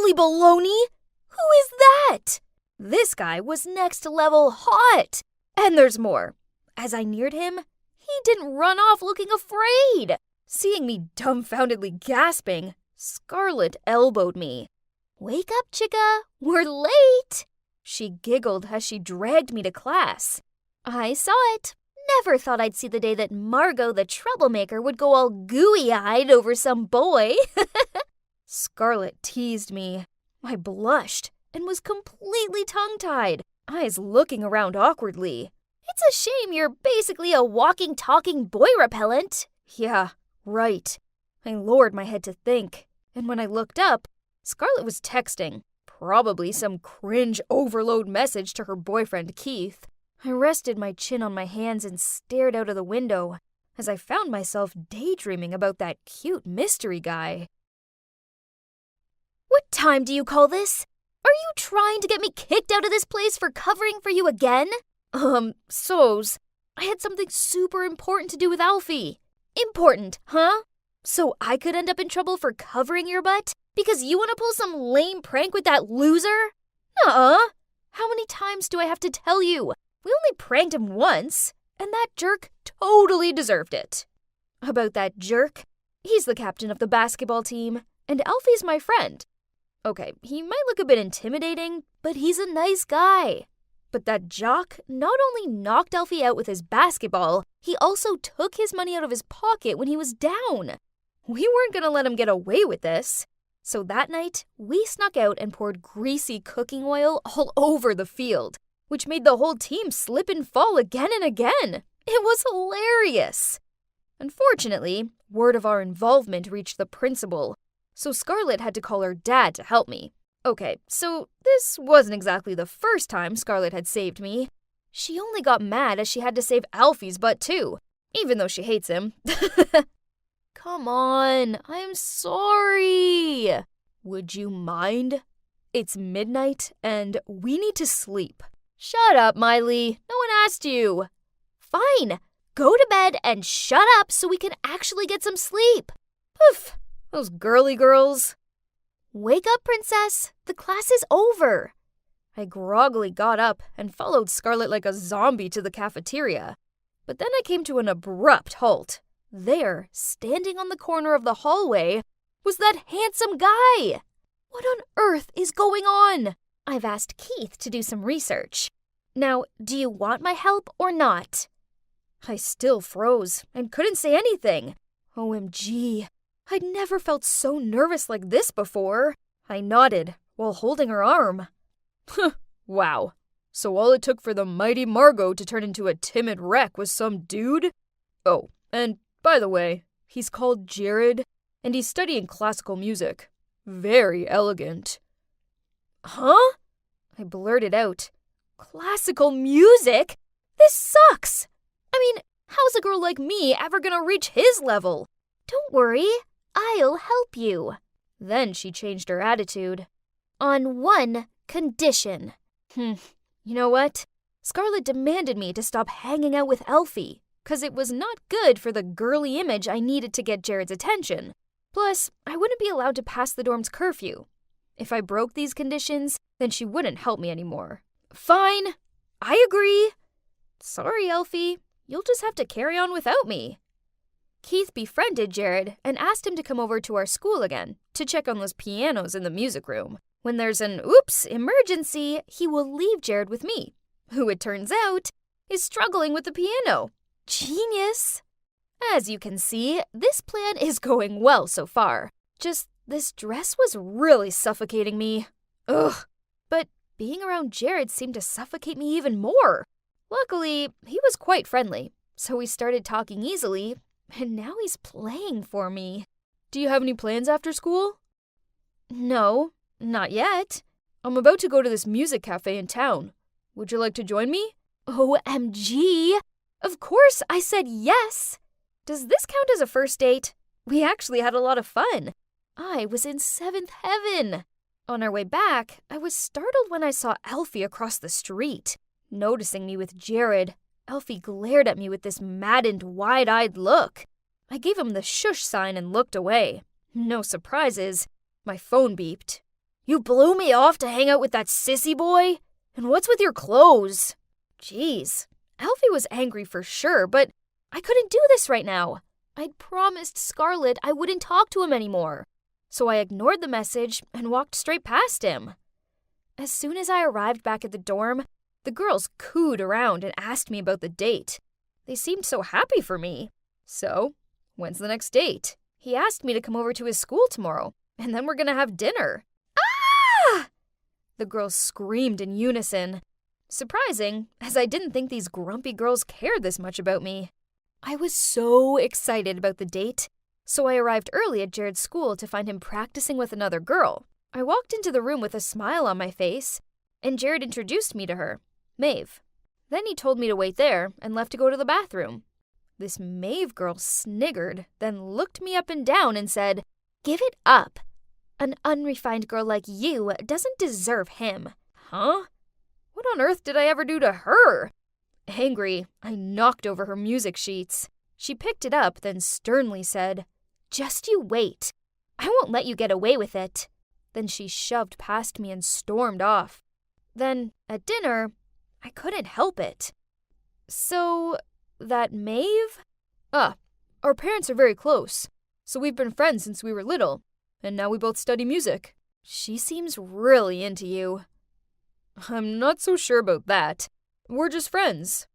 Holy baloney! Who is that? This guy was next level hot. And there's more. As I neared him, he didn't run off looking afraid. Seeing me dumbfoundedly gasping, Scarlet elbowed me. "Wake up, chicka, we're late." She giggled as she dragged me to class. I saw it. Never thought I'd see the day that Margot the troublemaker would go all gooey-eyed over some boy. Scarlet teased me. I blushed and was completely tongue-tied, eyes looking around awkwardly. "It's a shame you're basically a walking, talking boy repellent." Yeah, right. I lowered my head to think, and when I looked up, Scarlet was texting, probably some cringe overload message to her boyfriend Keith. I rested my chin on my hands and stared out of the window as I found myself daydreaming about that cute mystery guy. "What time do you call this? Are you trying to get me kicked out of this place for covering for you again?" So's. I had something super important to do with Alfie. Important, huh? So I could end up in trouble for covering your butt? Because you want to pull some lame prank with that loser? Nuh-uh. How many times do I have to tell you? We only pranked him once, and that jerk totally deserved it. About that jerk, he's the captain of the basketball team, and Alfie's my friend. Okay, he might look a bit intimidating, but he's a nice guy. But that jock not only knocked Alfie out with his basketball, he also took his money out of his pocket when he was down. We weren't going to let him get away with this. So that night, we snuck out and poured greasy cooking oil all over the field, which made the whole team slip and fall again and again. It was hilarious. Unfortunately, word of our involvement reached the principal, so Scarlet had to call her dad to help me. Okay, so this wasn't exactly the first time Scarlet had saved me. She only got mad as she had to save Alfie's butt too, even though she hates him. Come on, I'm sorry. Would you mind? It's midnight and we need to sleep. Shut up, Miley. No one asked you. Fine. Go to bed and shut up so we can actually get some sleep. Poof, those girly girls. Wake up, princess. The class is over. I groggily got up and followed Scarlet like a zombie to the cafeteria. But then I came to an abrupt halt. There, standing on the corner of the hallway, was that handsome guy. What on earth is going on? I've asked Keith to do some research. Now, do you want my help or not? I still froze and couldn't say anything. OMG, I'd never felt so nervous like this before. I nodded while holding her arm. Wow, so all it took for the mighty Margot to turn into a timid wreck was some dude? Oh, and by the way, he's called Jared, and he's studying classical music. Very elegant. Huh? I blurted out. Classical music? This sucks! I mean, how's a girl like me ever gonna reach his level? Don't worry, I'll help you. Then she changed her attitude. On one condition. You know what? Scarlet demanded me to stop hanging out with Alfie, 'cause it was not good for the girly image I needed to get Jared's attention. Plus, I wouldn't be allowed to pass the dorm's curfew. If I broke these conditions, then she wouldn't help me anymore. Fine, I agree. Sorry, Alfie, you'll just have to carry on without me. Keith befriended Jared and asked him to come over to our school again to check on those pianos in the music room. When there's an emergency, he will leave Jared with me, who it turns out is struggling with the piano. Genius! As you can see, this plan is going well so far. Just this dress was really suffocating me. Ugh. But being around Jared seemed to suffocate me even more. Luckily, he was quite friendly, so we started talking easily, and now he's playing for me. Do you have any plans after school? No, not yet. I'm about to go to this music cafe in town. Would you like to join me? OMG! Of course I said yes! Does this count as a first date? We actually had a lot of fun. I was in seventh heaven. On our way back, I was startled when I saw Alfie across the street. Noticing me with Jared, Alfie glared at me with this maddened, wide-eyed look. I gave him the shush sign and looked away. No surprises. My phone beeped. You blew me off to hang out with that sissy boy? And what's with your clothes? Jeez, Alfie was angry for sure, but I couldn't do this right now. I'd promised Scarlett I wouldn't talk to him anymore. So I ignored the message and walked straight past him. As soon as I arrived back at the dorm, the girls cooed around and asked me about the date. They seemed so happy for me. So, when's the next date? He asked me to come over to his school tomorrow, and then we're gonna have dinner. Ah! The girls screamed in unison. Surprising, as I didn't think these grumpy girls cared this much about me. I was so excited about the date, so I arrived early at Jared's school to find him practicing with another girl. I walked into the room with a smile on my face, and Jared introduced me to her, Maeve. Then he told me to wait there and left to go to the bathroom. This Maeve girl sniggered, then looked me up and down and said, "Give it up. An unrefined girl like you doesn't deserve him." Huh? What on earth did I ever do to her? Angry, I knocked over her music sheets. She picked it up, then sternly said, "Just you wait. I won't let you get away with it." Then she shoved past me and stormed off. Then, at dinner, I couldn't help it. "So, that Maeve?" Our parents are very close, so we've been friends since we were little, and now we both study music. She seems really into you." "I'm not so sure about that. We're just friends."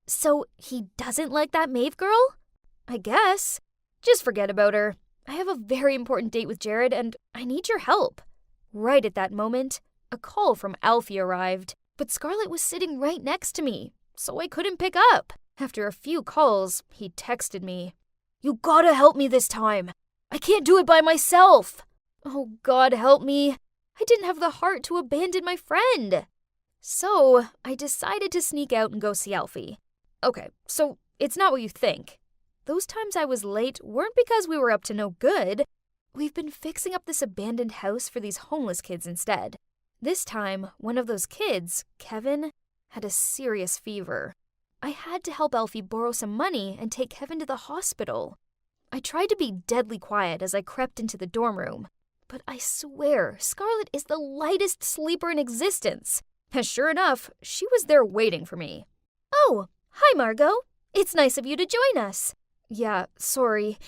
"So he doesn't like that Maeve girl?" "I guess. Just forget about her. I have a very important date with Jared, and I need your help." Right at that moment, a call from Alfie arrived, but Scarlett was sitting right next to me, so I couldn't pick up. After a few calls, he texted me, "You gotta help me this time. I can't do it by myself." Oh, God help me. I didn't have the heart to abandon my friend. So, I decided to sneak out and go see Alfie. Okay, so it's not what you think. Those times I was late weren't because we were up to no good. We've been fixing up this abandoned house for these homeless kids instead. This time, one of those kids, Kevin, had a serious fever. I had to help Alfie borrow some money and take Kevin to the hospital. I tried to be deadly quiet as I crept into the dorm room, but I swear Scarlett is the lightest sleeper in existence. And sure enough, she was there waiting for me. "Oh, hi Margot. It's nice of you to join us." "Yeah, sorry.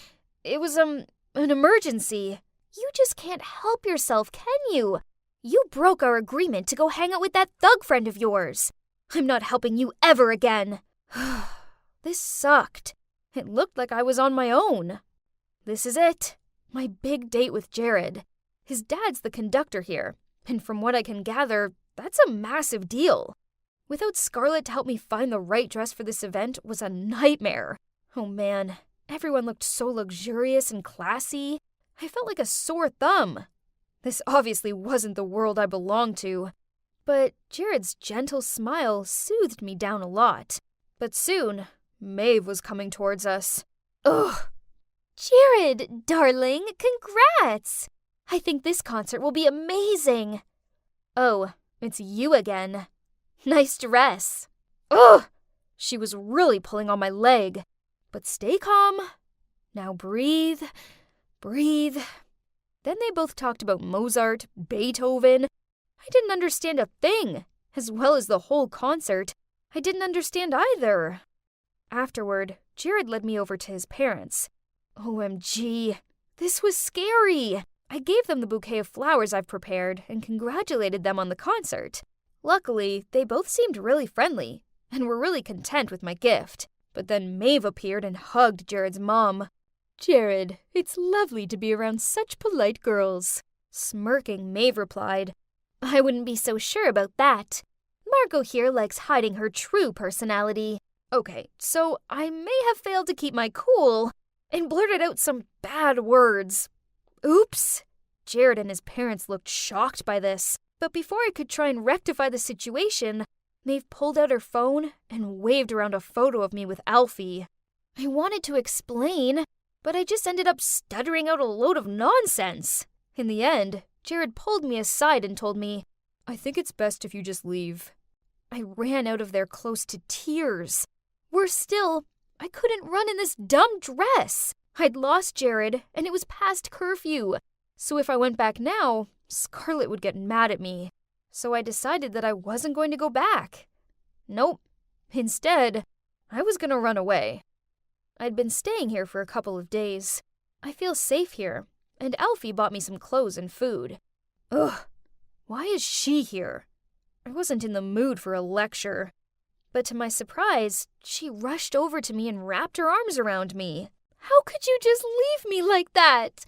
It was, an emergency." "You just can't help yourself, can you? You broke our agreement to go hang out with that thug friend of yours. I'm not helping you ever again." This sucked. It looked like I was on my own. This is it. My big date with Jared. His dad's the conductor here, and from what I can gather, that's a massive deal. Without Scarlett to help me find the right dress for this event was a nightmare. Oh man, everyone looked so luxurious and classy. I felt like a sore thumb. This obviously wasn't the world I belonged to. But Jared's gentle smile soothed me down a lot. But soon, Maeve was coming towards us. Ugh. "Jared, darling, congrats! I think this concert will be amazing." "Oh, it's you again. Nice dress." Ugh! She was really pulling on my leg. But stay calm. Now breathe. Breathe. Then they both talked about Mozart, Beethoven. I didn't understand a thing, as well as the whole concert. I didn't understand either. Afterward, Jared led me over to his parents. OMG, this was scary. I gave them the bouquet of flowers I've prepared and congratulated them on the concert. Luckily, they both seemed really friendly and were really content with my gift. But then Maeve appeared and hugged Jared's mom. "Jared, it's lovely to be around such polite girls." Smirking, Maeve replied, "I wouldn't be so sure about that. Margot here likes hiding her true personality." Okay, so I may have failed to keep my cool and blurted out some bad words. Oops. Jared and his parents looked shocked by this, but before I could try and rectify the situation, Maeve pulled out her phone and waved around a photo of me with Alfie. I wanted to explain, but I just ended up stuttering out a load of nonsense. In the end, Jared pulled me aside and told me, "I think it's best if you just leave." I ran out of there close to tears. Worse still, I couldn't run in this dumb dress. I'd lost Jared, and it was past curfew. So if I went back now, Scarlett would get mad at me, so I decided that I wasn't going to go back. Nope. Instead, I was going to run away. I'd been staying here for a couple of days. I feel safe here, and Alfie bought me some clothes and food. Ugh, why is she here? I wasn't in the mood for a lecture. But to my surprise, she rushed over to me and wrapped her arms around me. How could you just leave me like that?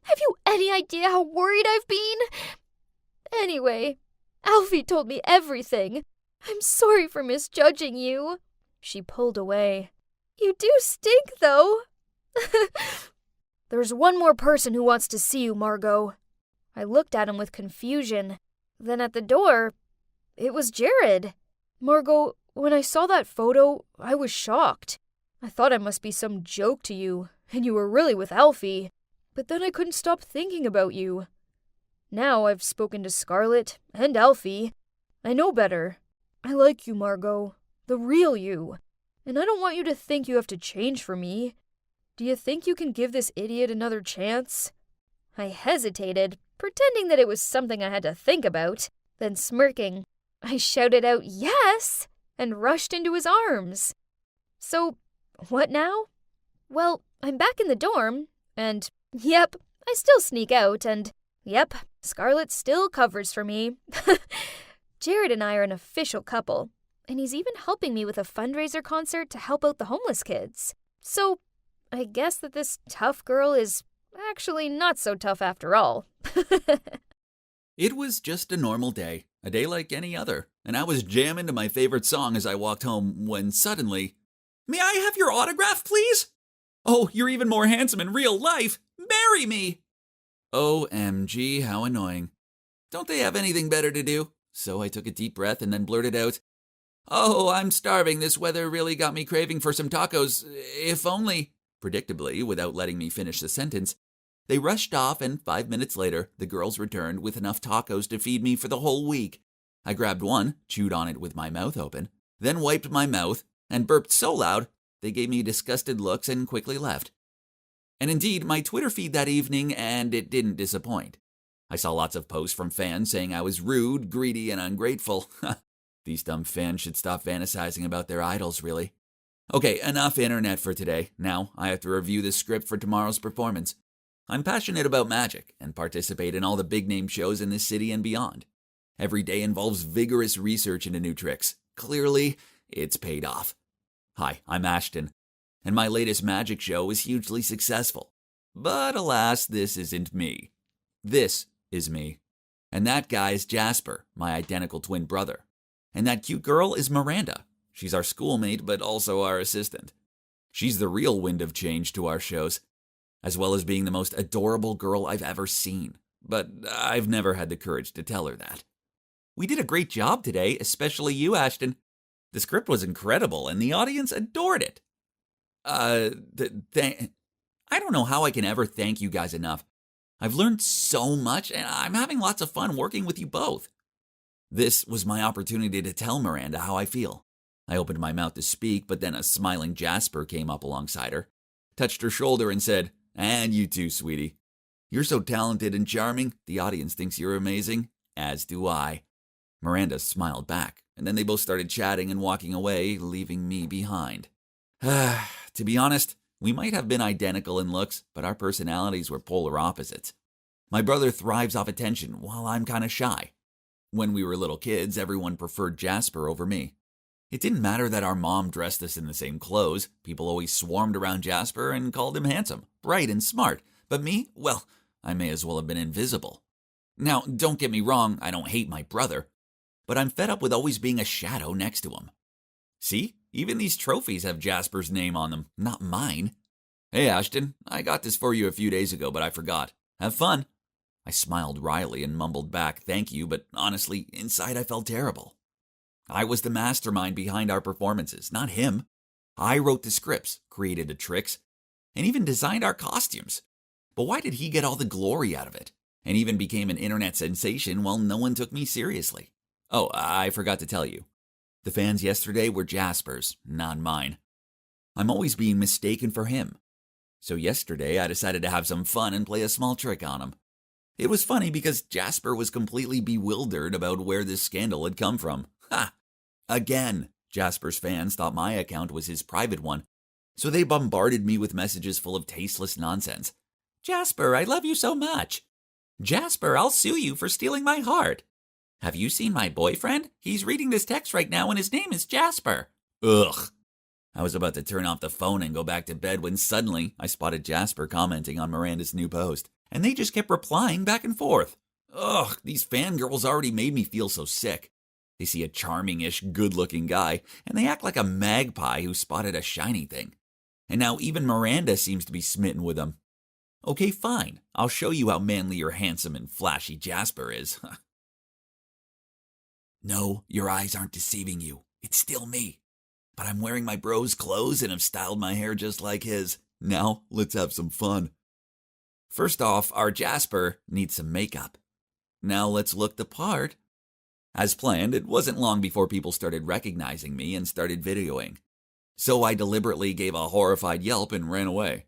Have you any idea how worried I've been? Anyway, Alfie told me everything. I'm sorry for misjudging you. She pulled away. You do stink, though. There's one more person who wants to see you, Margot. I looked at him with confusion. Then at the door, it was Jared. Margot, when I saw that photo, I was shocked. I thought I must be some joke to you, and you were really with Alfie. But then I couldn't stop thinking about you. Now I've spoken to Scarlett and Alfie. I know better. I like you, Margot. The real you. And I don't want you to think you have to change for me. Do you think you can give this idiot another chance? I hesitated, pretending that it was something I had to think about. Then smirking, I shouted out yes and rushed into his arms. So, what now? Well, I'm back in the dorm, and yep, I still sneak out, and yep, Scarlett still covers for me. Jared and I are an official couple, and he's even helping me with a fundraiser concert to help out the homeless kids. So, I guess that this tough girl is actually not so tough after all. It was just a normal day, a day like any other, and I was jamming to my favorite song as I walked home when suddenly, "May I have your autograph, please? Oh, you're even more handsome in real life. Marry me!" OMG, how annoying. Don't they have anything better to do? So I took a deep breath and then blurted out, "Oh, I'm starving. This weather really got me craving for some tacos. If only..." Predictably, without letting me finish the sentence, they rushed off, and 5 minutes later, the girls returned with enough tacos to feed me for the whole week. I grabbed one, chewed on it with my mouth open, then wiped my mouth, and burped so loud, they gave me disgusted looks and quickly left. And indeed, my Twitter feed that evening, and it didn't disappoint. I saw lots of posts from fans saying I was rude, greedy, and ungrateful. These dumb fans should stop fantasizing about their idols, really. Okay, enough internet for today. Now, I have to review the script for tomorrow's performance. I'm passionate about magic and participate in all the big-name shows in this city and beyond. Every day involves vigorous research into new tricks. Clearly, it's paid off. Hi, I'm Ashton, and my latest magic show was hugely successful. But alas, this isn't me. This is me. And that guy's Jasper, my identical twin brother. And that cute girl is Miranda. She's our schoolmate, but also our assistant. She's the real wind of change to our shows, as well as being the most adorable girl I've ever seen. But I've never had the courage to tell her that. We did a great job today, especially you, Ashton. The script was incredible, and the audience adored it. I don't know how I can ever thank you guys enough. I've learned so much, and I'm having lots of fun working with you both. This was my opportunity to tell Miranda how I feel. I opened my mouth to speak, but then a smiling Jasper came up alongside her, touched her shoulder, and said, "And you too, sweetie. You're so talented and charming, the audience thinks you're amazing, as do I." Miranda smiled back, and then they both started chatting and walking away, leaving me behind. To be honest, we might have been identical in looks, but our personalities were polar opposites. My brother thrives off attention, while I'm kind of shy. When we were little kids, everyone preferred Jasper over me. It didn't matter that our mom dressed us in the same clothes. People always swarmed around Jasper and called him handsome, bright, and smart. But me, well, I may as well have been invisible. Now, don't get me wrong, I don't hate my brother, but I'm fed up with always being a shadow next to him. See? Even these trophies have Jasper's name on them, not mine. "Hey, Ashton, I got this for you a few days ago, but I forgot. Have fun." I smiled wryly and mumbled back, "Thank you," but honestly, inside I felt terrible. I was the mastermind behind our performances, not him. I wrote the scripts, created the tricks, and even designed our costumes. But why did he get all the glory out of it, and even became an internet sensation while no one took me seriously? Oh, I forgot to tell you. The fans yesterday were Jasper's, not mine. I'm always being mistaken for him. So yesterday I decided to have some fun and play a small trick on him. It was funny because Jasper was completely bewildered about where this scandal had come from. Ha! Again, Jasper's fans thought my account was his private one, so they bombarded me with messages full of tasteless nonsense. Jasper, I love you so much. Jasper, I'll sue you for stealing my heart. Have you seen my boyfriend? He's reading this text right now and his name is Jasper. Ugh. I was about to turn off the phone and go back to bed when suddenly I spotted Jasper commenting on Miranda's new post, and they just kept replying back and forth. Ugh, these fangirls already made me feel so sick. They see a charming-ish, good-looking guy, and they act like a magpie who spotted a shiny thing. And now even Miranda seems to be smitten with him. Okay, fine. I'll show you how manly or handsome and flashy Jasper is. No, your eyes aren't deceiving you. It's still me. But I'm wearing my bro's clothes and have styled my hair just like his. Now, let's have some fun. First off, our Jasper needs some makeup. Now let's look the part. As planned, it wasn't long before people started recognizing me and started videoing. So I deliberately gave a horrified yelp and ran away.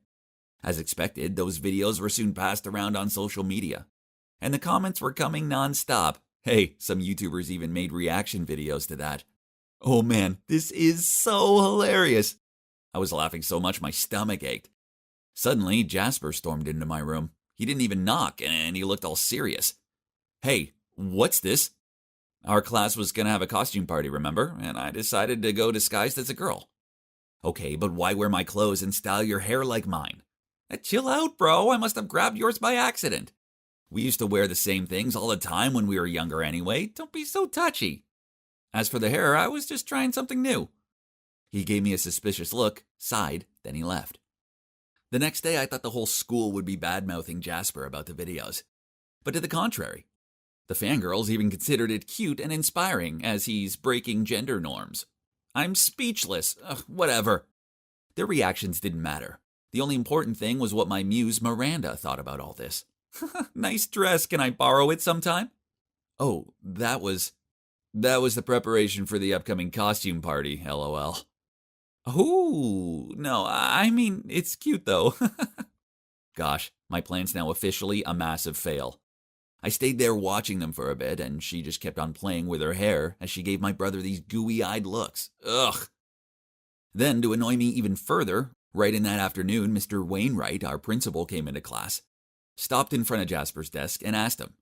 As expected, those videos were soon passed around on social media. And the comments were coming non-stop. Hey, some YouTubers even made reaction videos to that. Oh man, this is so hilarious. I was laughing so much my stomach ached. Suddenly, Jasper stormed into my room. He didn't even knock, and he looked all serious. Hey, what's this? Our class was gonna have a costume party, remember? And I decided to go disguised as a girl. Okay, but why wear my clothes and style your hair like mine? Chill out, bro. I must have grabbed yours by accident. We used to wear the same things all the time when we were younger anyway. Don't be so touchy. As for the hair, I was just trying something new. He gave me a suspicious look, sighed, then he left. The next day, I thought the whole school would be bad-mouthing Jasper about the videos. But to the contrary. The fangirls even considered it cute and inspiring as he's breaking gender norms. I'm speechless. Whatever. Their reactions didn't matter. The only important thing was what my muse Miranda thought about all this. Nice dress. Can I borrow it sometime? Oh, that was the preparation for the upcoming costume party, LOL. Ooh, no, I mean, it's cute though. Gosh, my plan's now officially a massive fail. I stayed there watching them for a bit, and she just kept on playing with her hair as she gave my brother these gooey-eyed looks. Ugh. Then, to annoy me even further, right in that afternoon, Mr. Wainwright, our principal, came into class, stopped in front of Jasper's desk, and asked him,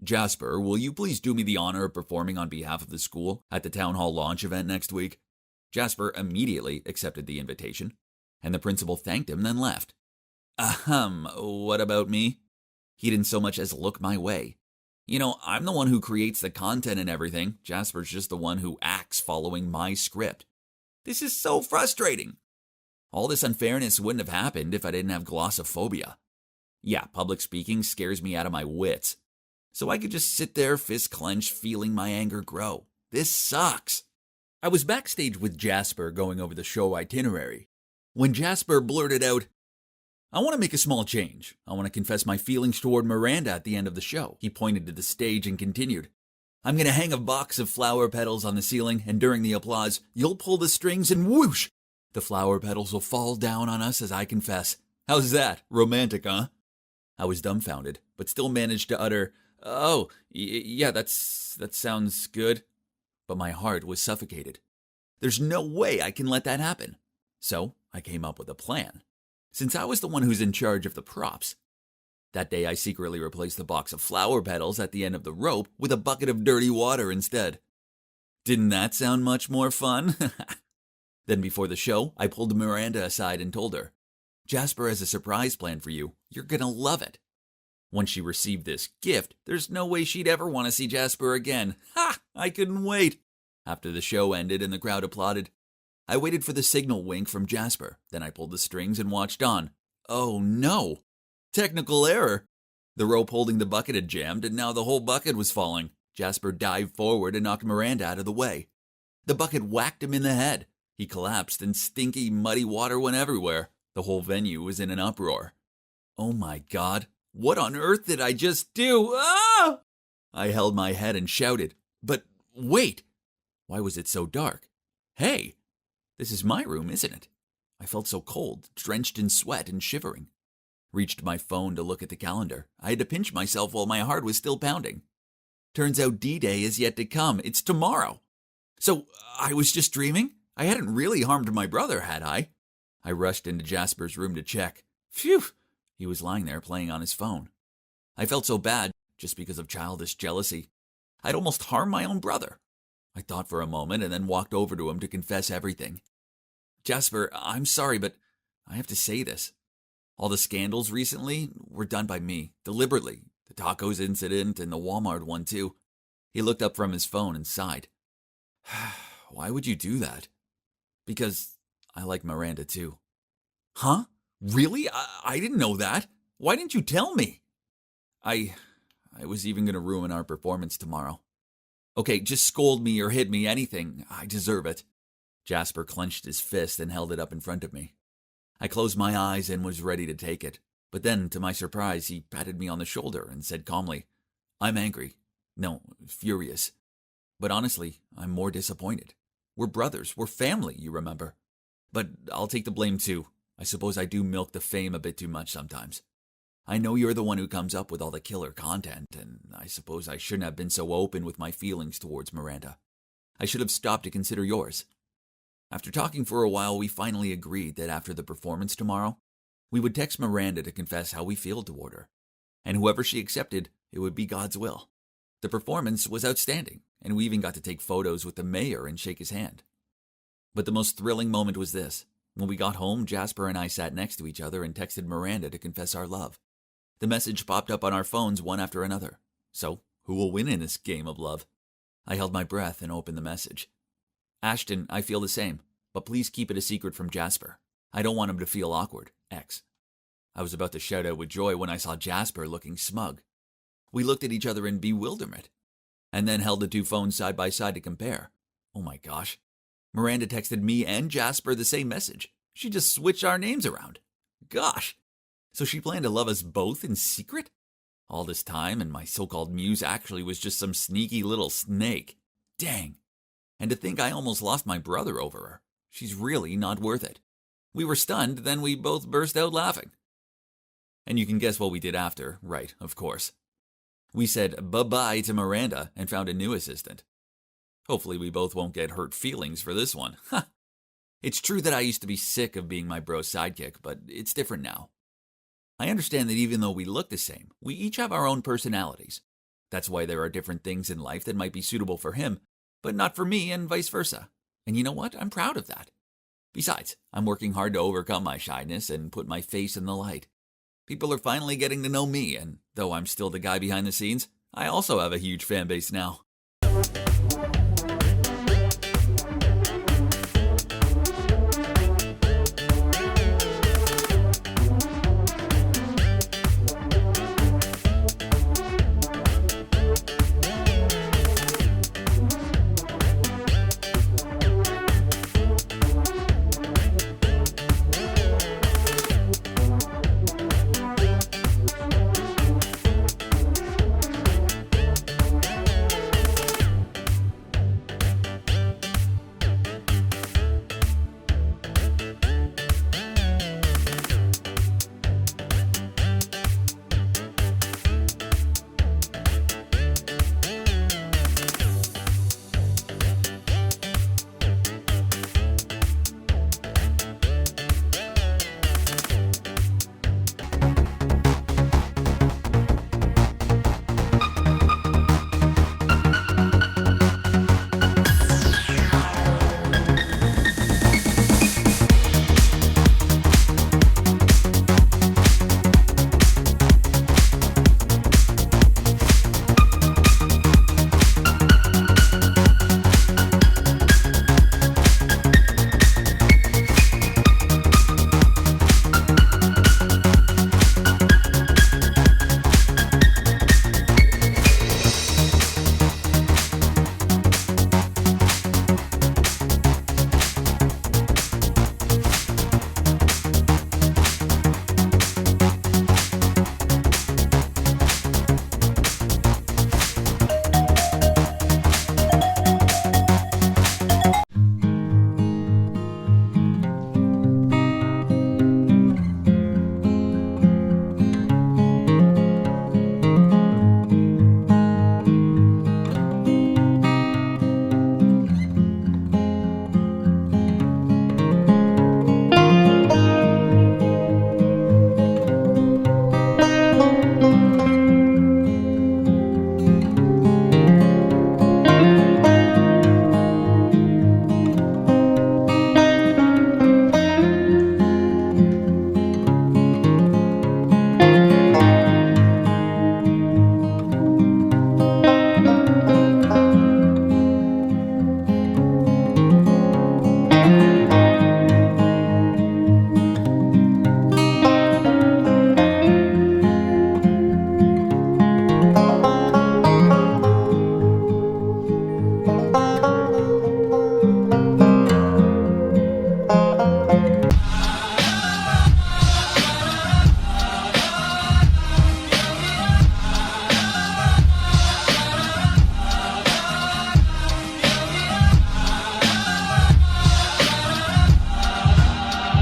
Jasper, will you please do me the honor of performing on behalf of the school at the town hall launch event next week? Jasper immediately accepted the invitation, and the principal thanked him, then left. What about me? He didn't so much as look my way. You know, I'm the one who creates the content and everything. Jasper's just the one who acts following my script. This is so frustrating. All this unfairness wouldn't have happened if I didn't have glossophobia. Yeah, public speaking scares me out of my wits. So I could just sit there, fist clenched, feeling my anger grow. This sucks. I was backstage with Jasper going over the show itinerary when Jasper blurted out, I want to make a small change. I want to confess my feelings toward Miranda at the end of the show. He pointed to the stage and continued, I'm going to hang a box of flower petals on the ceiling, and during the applause, you'll pull the strings and whoosh! The flower petals will fall down on us as I confess. How's that? Romantic, huh? I was dumbfounded, but still managed to utter, yeah, that sounds good. But my heart was suffocated. There's no way I can let that happen. So I came up with a plan. Since I was the one who's in charge of the props. That day I secretly replaced the box of flower petals at the end of the rope with a bucket of dirty water instead. Didn't that sound much more fun? Then before the show, I pulled Miranda aside and told her, Jasper has a surprise plan for you. You're gonna love it. Once she received this gift, there's no way she'd ever want to see Jasper again. Ha! I couldn't wait. After the show ended and the crowd applauded, I waited for the signal wink from Jasper. Then I pulled the strings and watched on. Oh no! Technical error! The rope holding the bucket had jammed, and now the whole bucket was falling. Jasper dived forward and knocked Miranda out of the way. The bucket whacked him in the head. He collapsed, and stinky, muddy water went everywhere. The whole venue was in an uproar. Oh my God! What on earth did I just do? Ah! I held my head and shouted. But wait! Why was it so dark? Hey! This is my room, isn't it? I felt so cold, drenched in sweat and shivering. Reached my phone to look at the calendar. I had to pinch myself while my heart was still pounding. Turns out D-Day is yet to come. It's tomorrow. So I was just dreaming? I hadn't really harmed my brother, had I? I rushed into Jasper's room to check. Phew! He was lying there playing on his phone. I felt so bad just because of childish jealousy. I'd almost harmed my own brother. I thought for a moment and then walked over to him to confess everything. Jasper, I'm sorry, but I have to say this. All the scandals recently were done by me, deliberately. The tacos incident and the Walmart one, too. He looked up from his phone and sighed. Why would you do that? Because I like Miranda, too. Huh? Really? I didn't know that. Why didn't you tell me? I was even going to ruin our performance tomorrow. Okay, just scold me or hit me, anything. I deserve it. Jasper clenched his fist and held it up in front of me. I closed my eyes and was ready to take it. But then, to my surprise, he patted me on the shoulder and said calmly, I'm angry. No, furious. But honestly, I'm more disappointed. We're brothers. We're family, you remember. But I'll take the blame too. I suppose I do milk the fame a bit too much sometimes. I know you're the one who comes up with all the killer content, and I suppose I shouldn't have been so open with my feelings towards Miranda. I should have stopped to consider yours. After talking for a while, we finally agreed that after the performance tomorrow, we would text Miranda to confess how we feel toward her. And whoever she accepted, it would be God's will. The performance was outstanding, and we even got to take photos with the mayor and shake his hand. But the most thrilling moment was this. When we got home, Jasper and I sat next to each other and texted Miranda to confess our love. The message popped up on our phones one after another. So, who will win in this game of love? I held my breath and opened the message. Ashton, I feel the same, but please keep it a secret from Jasper. I don't want him to feel awkward. X. I was about to shout out with joy when I saw Jasper looking smug. We looked at each other in bewilderment, and then held the two phones side by side to compare. Oh my gosh. Miranda texted me and Jasper the same message. She just switched our names around. Gosh. So she planned to love us both in secret? All this time, and my so-called muse actually was just some sneaky little snake. Dang. And to think I almost lost my brother over her. She's really not worth it. We were stunned, then we both burst out laughing. And you can guess what we did after, right, of course. We said bye-bye to Miranda and found a new assistant. Hopefully we both won't get hurt feelings for this one. It's true that I used to be sick of being my bro's sidekick, but it's different now. I understand that even though we look the same, we each have our own personalities. That's why there are different things in life that might be suitable for him, but not for me and vice versa. And you know what? I'm proud of that. Besides, I'm working hard to overcome my shyness and put my face in the light. People are finally getting to know me, and though I'm still the guy behind the scenes, I also have a huge fan base now.